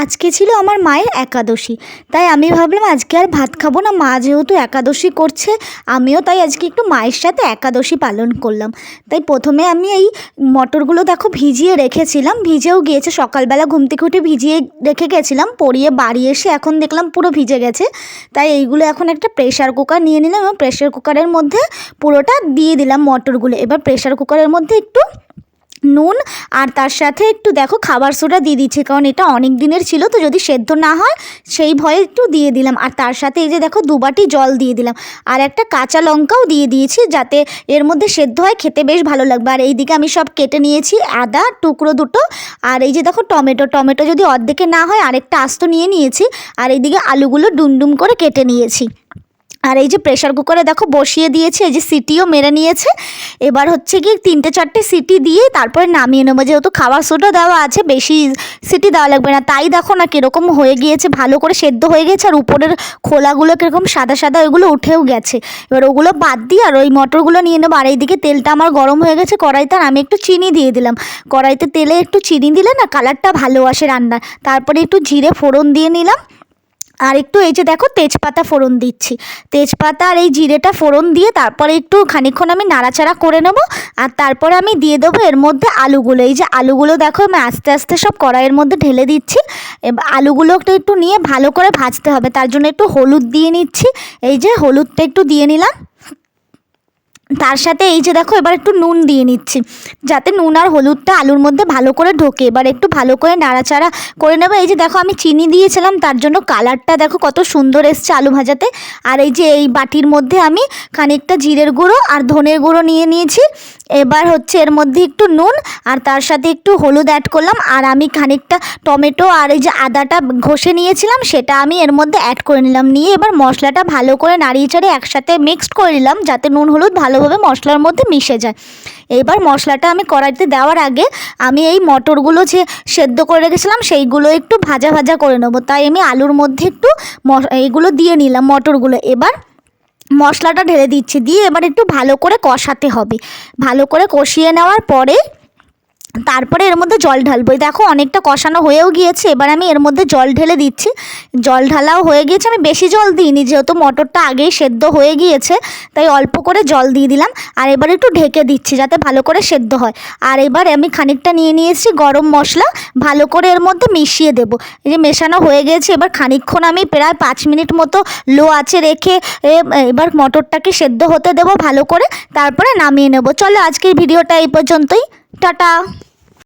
আজকে ছিল আমার মায়ের একাদশী, তাই আমি ভাবলাম আজকে আর ভাত খাবো না। মা যেহেতু একাদশী করছে, আমিও তাই আজকে একটু মায়ের সাথে একাদশী পালন করলাম। তাই প্রথমে আমি এই মটরগুলো দেখো ভিজিয়ে রেখেছিলাম, ভিজেও গিয়েছে, সকালবেলা ঘুম থেকে উঠে ভিজিয়ে রেখে গেছিলাম, পরিয়ে বাড়ি এসে এখন দেখলাম পুরো ভিজে গেছে। তাই এইগুলো এখন একটা প্রেশার কুকার নিয়ে নিলাম এবং প্রেশার কুকারের মধ্যে পুরোটা দিয়ে দিলাম মটরগুলো। এবার প্রেশার কুকারের মধ্যে একটু নুন আর তার সাথে একটু দেখো খাবার সোডা দিয়ে দিচ্ছি, কারণ এটা অনেক দিনের ছিল তো যদি সেদ্ধ না হয় সেই ভয়ে একটু দিয়ে দিলাম। আর তার সাথে এই যে দেখো 2 বাটি জল দিয়ে দিলাম, আর একটা কাঁচা লঙ্কাও দিয়ে দিয়েছি যাতে এর মধ্যে সেদ্ধ হয়, খেতে বেশ ভালো লাগবে। আর এইদিকে আমি সব কেটে নিয়েছি, আদা টুকরো 2টো, আর এই যে দেখো টমেটো যদি অর্ধেকে না হয় আরেকটা আস্ত নিয়ে নিয়েছি, আর এইদিকে আলুগুলো ডুমডুম করে কেটে নিয়েছি। আর এই যে প্রেশার কুকারে দেখো বসিয়ে দিয়েছে, এই যে সিটিও মেরে নিয়েছে। এবার হচ্ছে কি 3-4টে সিটি দিয়ে তারপরে নামিয়ে নেবো, যেহেতু খাবার সোডা দেওয়া আছে বেশি সিটি দেওয়া লাগবে না। তাই দেখো না কীরকম হয়ে গিয়েছে, ভালো করে সেদ্ধ হয়ে গেছে, আর উপরের খোলাগুলো কীরকম সাদা সাদা ওইগুলো উঠেও গেছে। এবার ওগুলো বাদ দিয়ে আর ওই মটরগুলো নিয়ে নেবো। আর এইদিকে তেলটা আমার গরম হয়ে গেছে কড়াইতে, আর আমি একটু চিনি দিয়ে দিলাম। কড়াইতে তেলে একটু চিনি দিলে না কালারটা ভালো আসে রান্নার। তারপরে একটু জিরে ফোড়ন দিয়ে নিলাম, আর একটু এই যে দেখো তেজপাতা ফোড়ন দিচ্ছি। তেজপাতা আর এই জিরেটা ফোড়ন দিয়ে তারপরে একটু খানিকক্ষণ আমি নাড়াচাড়া করে নেব। আর তারপরে আমি দিয়ে দেবো এর মধ্যে আলুগুলো। এই যে আলুগুলো দেখো আমি আস্তে আস্তে সব কড়াইয়ের মধ্যে ঢেলে দিচ্ছি। এবার আলুগুলো একটু নিয়ে ভালো করে ভাজতে হবে, তার জন্য একটু হলুদ দিয়ে নিচ্ছি। এই যে হলুদটা একটু দিয়ে নিলাম, তার সাথে এই যে দেখো এবার একটু নুন দিয়ে নিচ্ছি, যাতে নুন আর হলুদটা আলুর মধ্যে ভালো করে ঢোকে। এবার একটু ভালো করে নাড়াচাড়া করে নেবো। এই যে দেখো আমি চিনি দিয়েছিলাম, তার জন্য কালারটা দেখো কত সুন্দর এসছে আলু ভাজাতে। আর এই যে এই বাটির মধ্যে আমি খানিকটা জিরের গুঁড়ো আর ধনের গুঁড়ো নিয়ে নিয়েছি। এবার হচ্ছে এর মধ্যে একটু নুন আর তার সাথে একটু হলুদ অ্যাড করলাম, আর আমি খানিকটা টমেটো আর এই যে আদাটা ঘষে নিয়েছিলাম সেটা আমি এর মধ্যে অ্যাড করে নিলাম। নিয়ে এবার মশলাটা ভালো করে নাড়িয়ে চাড়িয়ে একসাথে মিক্সড করে নিলাম, যাতে নুন হলুদ ভালোভাবে মশলার মধ্যে মিশে যায়। এবার মশলাটা আমি কড়াইতে দেওয়ার আগে আমি এই মটরগুলো যে সেদ্ধ করে রেখেছিলাম সেইগুলো একটু ভাজা ভাজা করে নেবো, তাই আমি আলুর মধ্যে একটু এইগুলো দিয়ে নিলাম মটরগুলো। এবার মশলাটা ঢেলে দিচ্ছি, দিয়ে এবার একটু ভালো করে কষাতে হবে। ভালো করে কষিয়ে নেওয়ার পরে তারপরে এর মধ্যে জল ঢালবো। দেখো অনেকটা কষানো হয়েও গিয়েছে, এবার আমি এর মধ্যে জল ঢেলে দিচ্ছি। জল ঢালাও হয়ে গিয়েছে, আমি বেশি জল দিইনি যেহেতু মটরটা আগেই সেদ্ধ হয়ে গিয়েছে, তাই অল্প করে জল দিয়ে দিলাম। আর এবার একটু ঢেকে দিচ্ছি যাতে ভালো করে সেদ্ধ হয়। আর এবার আমি খানিকটা নিয়ে নিয়েছি গরম মশলা, ভালো করে এর মধ্যে মিশিয়ে দেবো। এই যে মেশানো হয়ে গেছে, এবার খানিকক্ষণ আমি প্রায় 5 মিনিট মতো লো আঁচে রেখে এবার মটরটাকে সেদ্ধ হতে দেবো ভালো করে, তারপরে নামিয়ে নেব। চলো আজকের ভিডিওটা এই পর্যন্তই, টাটা।